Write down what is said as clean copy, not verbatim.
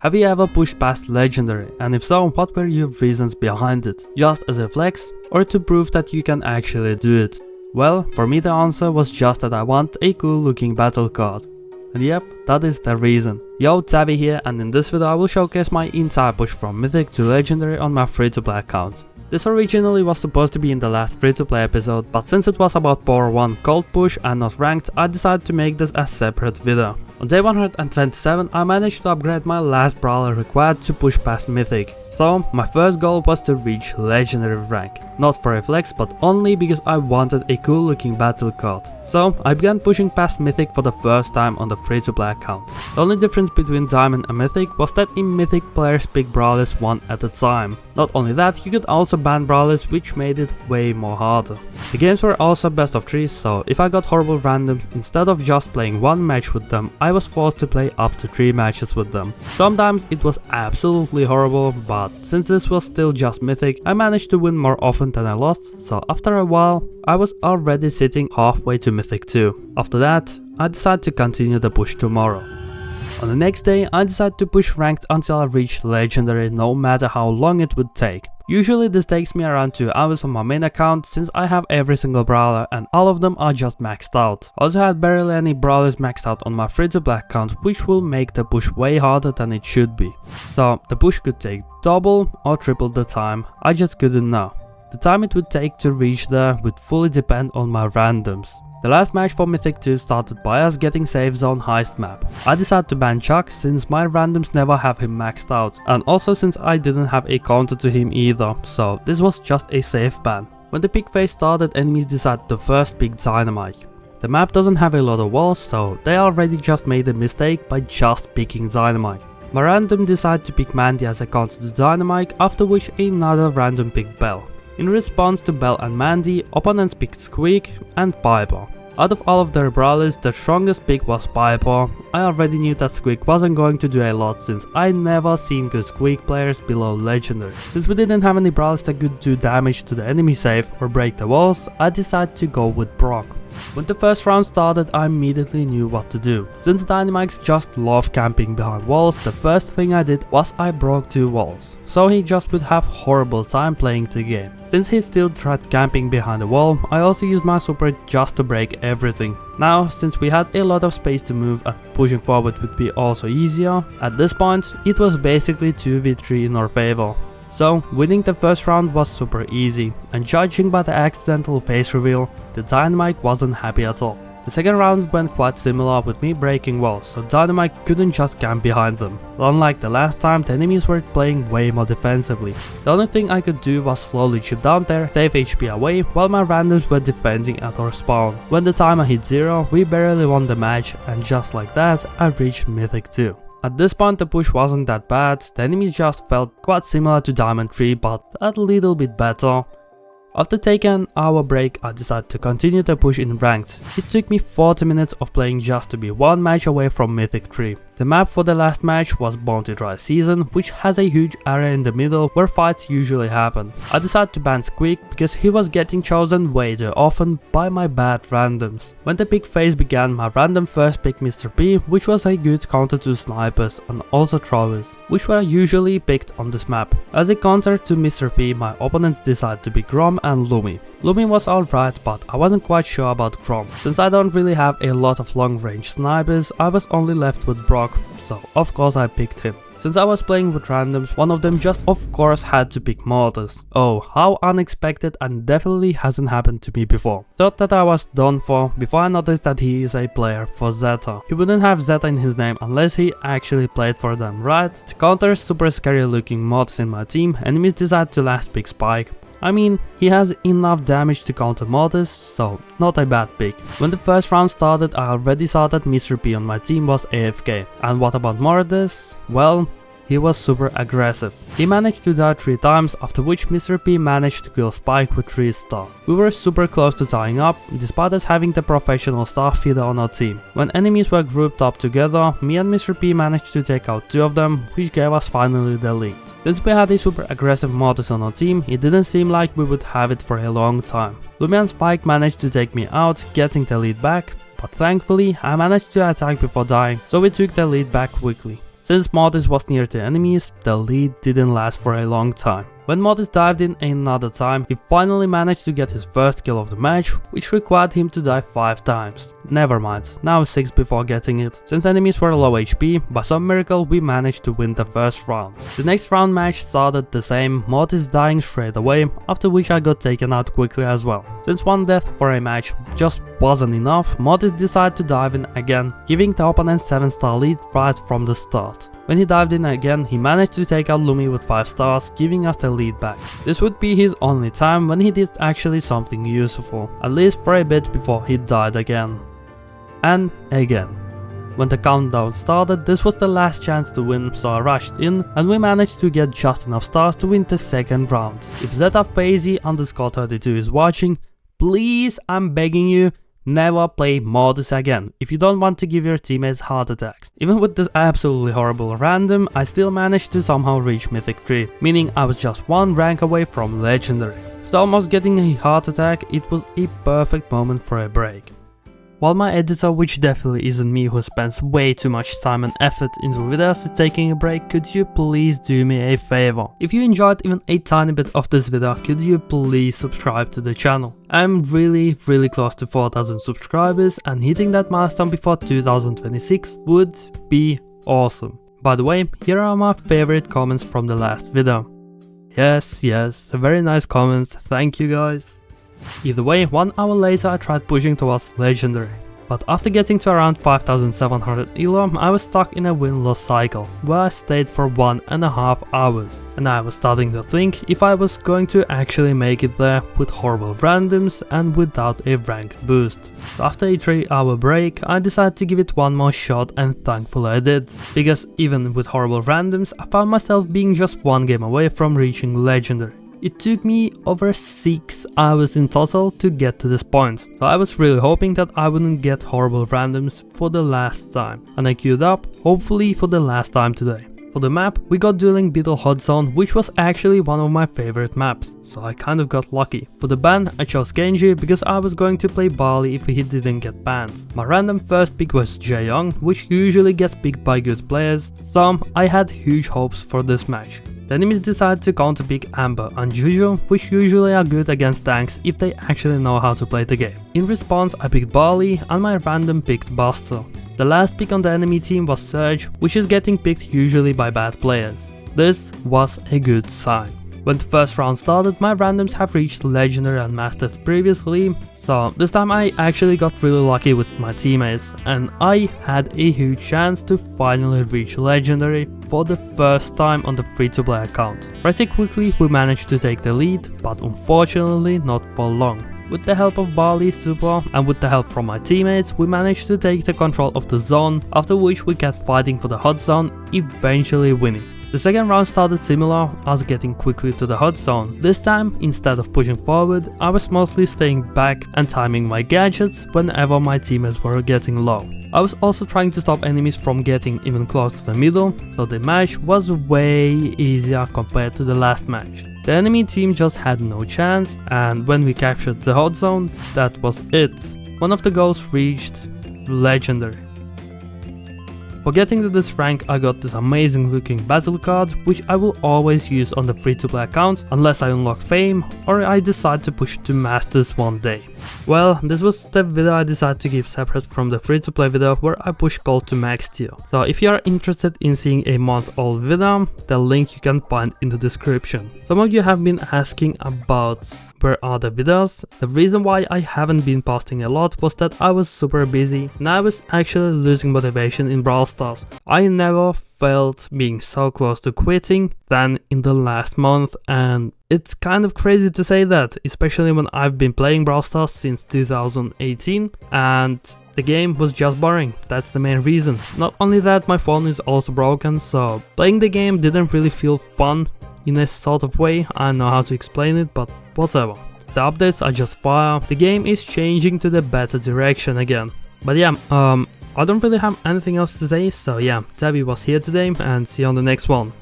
Have you ever pushed past legendary, and if so, what were your reasons behind it? Just as a flex, or to prove that you can actually do it? Well, for me the answer was just that I want a cool looking battle card. And yep, that is the reason. Yo, Tavi here, and in this video I will showcase my entire push from Mythic to Legendary on my free-to-play account. This originally was supposed to be in the last free-to-play episode, but since it was about Power 1 cold push and not ranked, I decided to make this a separate video. On day 127 I managed to upgrade my last brawler required to push past Mythic. So my first goal was to reach Legendary rank. Not for a flex, but only because I wanted a cool looking battle card. So I began pushing past Mythic for the first time on the free-to-play account. The only difference between Diamond and Mythic was that in Mythic players pick brawlers one at a time. Not only that, you could also ban brawlers, which made it way more harder. The games were also best of 3, so if I got horrible randoms, instead of just playing one match with them, I was forced to play up to 3 matches with them. Sometimes it was absolutely horrible, but since this was still just Mythic, I managed to win more often than I lost, so after a while, I was already sitting halfway to Mythic 2. After that, I decided to continue the push tomorrow. On the next day, I decided to push ranked until I reached Legendary, no matter how long it would take. Usually this takes me around 2 hours on my main account, since I have every single brawler and all of them are just maxed out. Also had barely any brawlers maxed out on my free-to-play account, which will make the push way harder than it should be. So the push could take double or triple the time, I just couldn't know. The time it would take to reach there would fully depend on my randoms. The last match for Mythic 2 started by us getting safe zone heist map. I decided to ban Chuck since my randoms never have him maxed out, and also since I didn't have a counter to him either, so this was just a safe ban. When the pick phase started, enemies decided to first pick Dynamite. The map doesn't have a lot of walls, so they already just made a mistake by just picking Dynamite. My random decided to pick Mandy as a counter to Dynamite, after which another random picked Bell. In response to Bell and Mandy, opponents picked Squeak and Piper. Out of all of their brawlers, the strongest pick was Piper. I already knew that Squeak wasn't going to do a lot since I never seen good Squeak players below Legendary. Since we didn't have any brawlers that could do damage to the enemy safe or break the walls, I decided to go with Brock. When the first round started, I immediately knew what to do. Since Dynamites just love camping behind walls, the first thing I did was I broke 2 walls, so he just would have horrible time playing the game. Since he still tried camping behind the wall, I also used my super just to break everything. Now, since we had a lot of space to move and pushing forward would be also easier, at this point it was basically 2v3 in our favor. So, winning the first round was super easy, and judging by the accidental face reveal, the Dynamite wasn't happy at all. The second round went quite similar with me breaking walls, so Dynamite couldn't just camp behind them. Unlike the last time, the enemies were playing way more defensively. The only thing I could do was slowly chip down there, save HP away, while my randoms were defending at our spawn. When the timer hit 0, we barely won the match, and just like that, I reached Mythic 2. At this point the push wasn't that bad, the enemies just felt quite similar to Diamond 3 but a little bit better. After taking an hour break, I decided to continue the push in ranked. It took me 40 minutes of playing just to be 1 match away from Mythic 3. The map for the last match was Bounty Dry Season, which has a huge area in the middle where fights usually happen. I decided to ban Squeak because he was getting chosen way too often by my bad randoms. When the pick phase began, my random first picked Mr. P, which was a good counter to snipers and also throwers, which were usually picked on this map. As a counter to Mr. P, my opponents decided to pick Grom and Lumi. Lumi was alright, but I wasn't quite sure about Grom. Since I don't really have a lot of long range snipers, I was only left with Brock, so of course I picked him. Since I was playing with randoms, one of them just of course had to pick Mortis. Oh, how unexpected, and definitely hasn't happened to me before. Thought that I was done for before I noticed that he is a player for Zeta. He wouldn't have Zeta in his name unless he actually played for them, right? To counter super scary looking Mortis in my team, enemies decided to last pick Spike. I mean, he has enough damage to counter Mortis, so not a bad pick. When the first round started, I already saw that Mr. P on my team was AFK. And what about Mortis? Well, he was super aggressive. He managed to die 3 times, after which Mr. P managed to kill Spike with 3 stars. We were super close to tying up, despite us having the professional star feeder on our team. When enemies were grouped up together, me and Mr. P managed to take out 2 of them, which gave us finally the lead. Since we had a super aggressive Mortis on our team, it didn't seem like we would have it for a long time. Lumi and Spike managed to take me out, getting the lead back, but thankfully I managed to attack before dying, so we took the lead back quickly. Since Mortis was near the enemies, the lead didn't last for a long time. When Mortis dived in another time, he finally managed to get his first kill of the match, which required him to die 5 times. Never mind, now 6 before getting it. Since enemies were low HP, by some miracle we managed to win the first round. The next round match started the same, Mortis dying straight away, after which I got taken out quickly as well. Since one death for a match just wasn't enough, Mortis decided to dive in again, giving the opponent 7-star lead right from the start. When he dived in again, he managed to take out Lumi with 5 stars, giving us the lead back. This would be his only time when he did actually something useful, at least for a bit before he died again. And again. When the countdown started, this was the last chance to win, so I rushed in and we managed to get just enough stars to win the second round. If ZFazy_32 is watching, please, I'm begging you, never play Mortis again if you don't want to give your teammates heart attacks. Even with this absolutely horrible random, I still managed to somehow reach Mythic 3, meaning I was just 1 rank away from Legendary. After almost getting a heart attack, it was a perfect moment for a break. While my editor, which definitely isn't me who spends way too much time and effort into videos, is taking a break, could you please do me a favor? If you enjoyed even a tiny bit of this video, could you please subscribe to the channel? I'm really close to 4,000 subscribers, and hitting that milestone before 2026 would be awesome. By the way, here are my favorite comments from the last video. Yes, very nice comments, thank you guys. Either way, 1 hour later I tried pushing towards Legendary, but after getting to around 5700 elo, I was stuck in a win-loss cycle, where I stayed for 1.5 hours, and I was starting to think if I was going to actually make it there with horrible randoms and without a rank boost. So after a 3-hour break, I decided to give it one more shot, and thankfully I did, because even with horrible randoms, I found myself being just 1 game away from reaching Legendary. It took me over 6 hours in total to get to this point, so I was really hoping that I wouldn't get horrible randoms for the last time, and I queued up, hopefully for the last time today. For the map, we got Dueling Beetle Hot Zone, which was actually one of my favorite maps, so I kind of got lucky. For the ban, I chose Genji because I was going to play Barley if he didn't get banned. My random first pick was Jaeyoung, which usually gets picked by good players, so I had huge hopes for this match. The enemies decided to counterpick Amber and Juju, which usually are good against tanks if they actually know how to play the game. In response, I picked Barley and my random picked Buster. The last pick on the enemy team was Surge, which is getting picked usually by bad players. This was a good sign. When the first round started, my randoms have reached Legendary and Masters previously, so this time I actually got really lucky with my teammates, and I had a huge chance to finally reach Legendary for the first time on the free-to-play account. Pretty quickly we managed to take the lead, but unfortunately not for long. With the help of Barley's super and with the help from my teammates, we managed to take the control of the zone, after which we kept fighting for the hot zone, eventually winning. The second round started similar, us getting quickly to the hot zone. This time, instead of pushing forward, I was mostly staying back and timing my gadgets whenever my teammates were getting low. I was also trying to stop enemies from getting even close to the middle, so the match was way easier compared to the last match. The enemy team just had no chance, and when we captured the hot zone, that was it. One of the goals reached Legendary. For getting to this rank, I got this amazing looking battle card, which I will always use on the free-to-play account unless I unlock fame or I decide to push to masters one day. Well, this was the video I decided to keep separate from the free-to-play video where I push gold to max tier. So if you are interested in seeing a month-old video, the link you can find in the description. Some of you have been asking about where are the videos. The reason why I haven't been posting a lot was that I was super busy and I was actually losing motivation in Brawl Stars. I never felt being so close to quitting than in the last month, and it's kind of crazy to say that, especially when I've been playing Brawl Stars since 2018 and the game was just boring. That's the main reason. Not only that, my phone is also broken, so playing the game didn't really feel fun in a sort of way. I don't know how to explain it, but whatever. The updates are just fire. The game is changing to the better direction again. But yeah, I don't really have anything else to say, so yeah, Tavi was here today and see you on the next one.